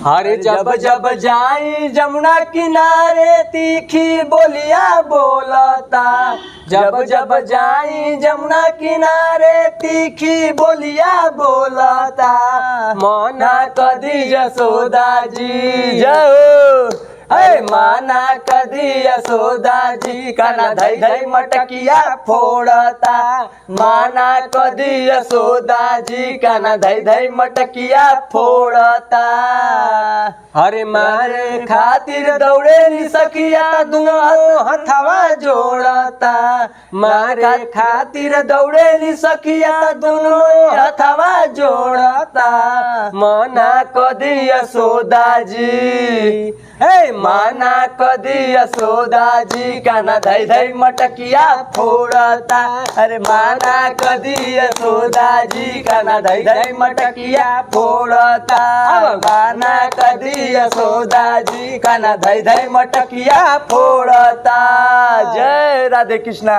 अरे जब जब जाई जमुना किनारे तीखी बोलिया बोलता। जब जब जाई जमुना किनारे तीखी बोलिया बोलता। मना कदी यशोदा जी जाओ, अरे माना कदी यशोदा जी काना धई धई मटकिया फोड़ता। माना कदी यशोदा जी काना धई धई मटकिया फोड़ता। अरे मारे खातिर दौड़े नी सखिया दुनो हथवा जोड़ता। मारे खातिर दौड़े नी सखिया दुनो हथवा जोड़ता। मना कदी यशोदा जी, हे माना कदी यशोदा जी काना धई धई मटकिया फोड़ता। अरे माना कदी यशोदा जी काना धई धई मटकिया फोड़ता। माना कदी यशोदा जी काना धई धई मटकिया फोड़ता। जय राधे कृष्णा।